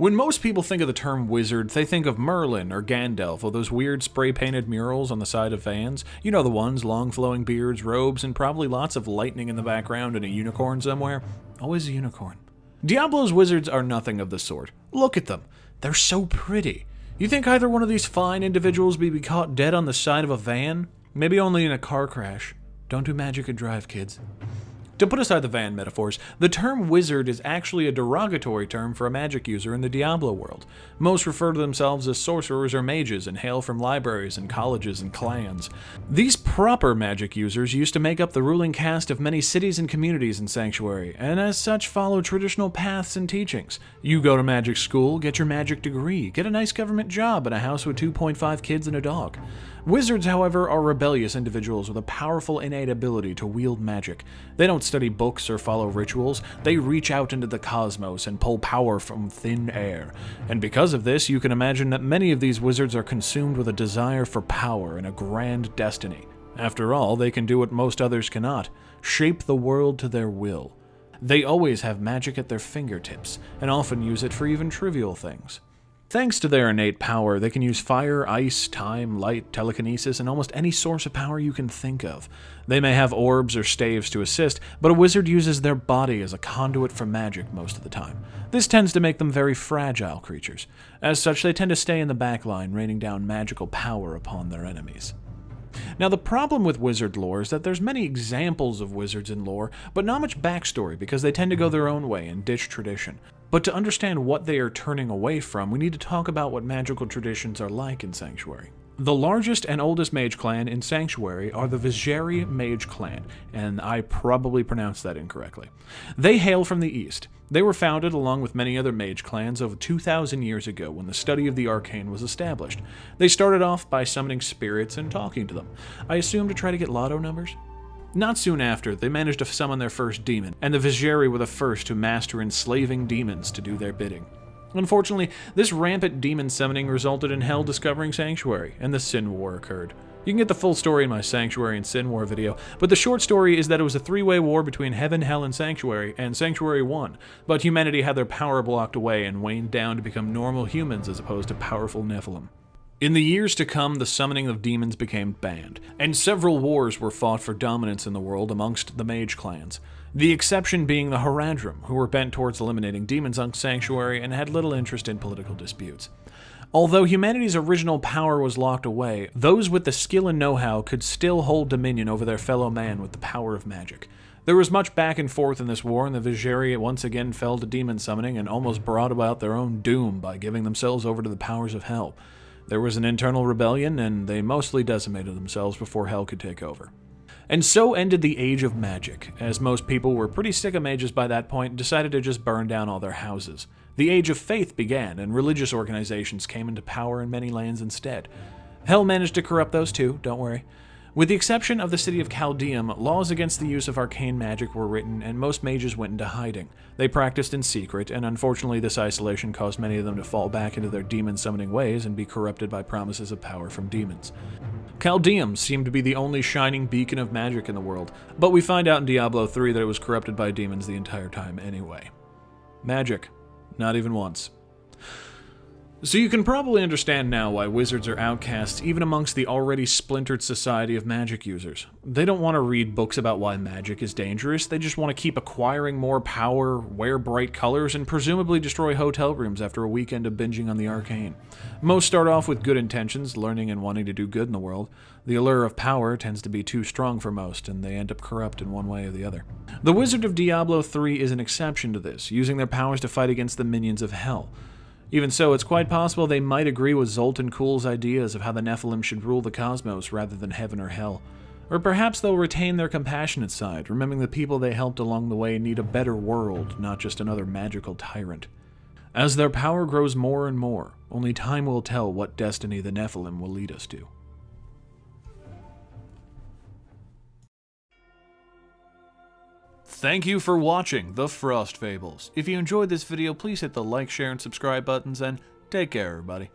When most people think of the term wizard, they think of Merlin or Gandalf or those weird spray-painted murals on the side of vans. You know the ones, long flowing beards, robes, and probably lots of lightning in the background and a unicorn somewhere. Always a unicorn. Diablo's wizards are nothing of the sort. Look at them. They're so pretty. You think either one of these fine individuals would be caught dead on the side of a van? Maybe only in a car crash. Don't do magic and drive, kids. To put aside the van metaphors, the term wizard is actually a derogatory term for a magic user in the Diablo world. Most refer to themselves as sorcerers or mages and hail from libraries and colleges and clans. These proper magic users used to make up the ruling caste of many cities and communities in Sanctuary, and as such follow traditional paths and teachings. You go to magic school, get your magic degree, get a nice government job in a house with 2.5 kids and a dog. Wizards, however, are rebellious individuals with a powerful innate ability to wield magic. They don't study books or follow rituals, they reach out into the cosmos and pull power from thin air. And because of this, you can imagine that many of these wizards are consumed with a desire for power and a grand destiny. After all, they can do what most others cannot, shape the world to their will. They always have magic at their fingertips, and often use it for even trivial things. Thanks to their innate power, they can use fire, ice, time, light, telekinesis, and almost any source of power you can think of. They may have orbs or staves to assist, but a wizard uses their body as a conduit for magic most of the time. This tends to make them very fragile creatures. As such, they tend to stay in the back line, raining down magical power upon their enemies. Now, the problem with wizard lore is that there's many examples of wizards in lore, but not much backstory because they tend to go their own way and ditch tradition. But to understand what they are turning away from, we need to talk about what magical traditions are like in Sanctuary. The largest and oldest mage clan in Sanctuary are the Vizjeri Mage Clan, and I probably pronounced that incorrectly. They hail from the east. They were founded along with many other mage clans over 2,000 years ago when the study of the arcane was established. They started off by summoning spirits and talking to them. I assume to try to get lotto numbers? Not soon after, they managed to summon their first demon, and the Vizjeri were the first to master enslaving demons to do their bidding. Unfortunately, this rampant demon summoning resulted in Hell discovering Sanctuary, and the Sin War occurred. You can get the full story in my Sanctuary and Sin War video, but the short story is that it was a three-way war between Heaven, Hell, and Sanctuary won, but humanity had their power blocked away and waned down to become normal humans as opposed to powerful Nephilim. In the years to come, the summoning of demons became banned, and several wars were fought for dominance in the world amongst the mage clans. The exception being the Haradrim, who were bent towards eliminating demons on Sanctuary and had little interest in political disputes. Although humanity's original power was locked away, those with the skill and know-how could still hold dominion over their fellow man with the power of magic. There was much back and forth in this war, and the Vizjeri once again fell to demon summoning and almost brought about their own doom by giving themselves over to the powers of Hell. There was an internal rebellion, and they mostly decimated themselves before Hell could take over. And so ended the Age of Magic, as most people were pretty sick of mages by that point and decided to just burn down all their houses. The Age of Faith began, and religious organizations came into power in many lands instead. Hell managed to corrupt those too, don't worry. With the exception of the city of Chaldeum, laws against the use of arcane magic were written, and most mages went into hiding. They practiced in secret, and unfortunately this isolation caused many of them to fall back into their demon-summoning ways and be corrupted by promises of power from demons. Chaldeum seemed to be the only shining beacon of magic in the world, but we find out in Diablo 3 that it was corrupted by demons the entire time anyway. Magic. Not even once. So you can probably understand now why wizards are outcasts even amongst the already splintered society of magic users. They don't want to read books about why magic is dangerous, they just want to keep acquiring more power, wear bright colors, and presumably destroy hotel rooms after a weekend of binging on the arcane. Most start off with good intentions, learning and wanting to do good in the world. The allure of power tends to be too strong for most, and they end up corrupt in one way or the other. The Wizard of Diablo 3 is an exception to this, using their powers to fight against the minions of Hell. Even so, it's quite possible they might agree with Zoltan Kuhl's ideas of how the Nephilim should rule the cosmos rather than heaven or hell. Or perhaps they'll retain their compassionate side, remembering the people they helped along the way need a better world, not just another magical tyrant. As their power grows more and more, only time will tell what destiny the Nephilim will lead us to. Thank you for watching The Frost Fables. If you enjoyed this video, please hit the like, share, and subscribe buttons, and take care, everybody.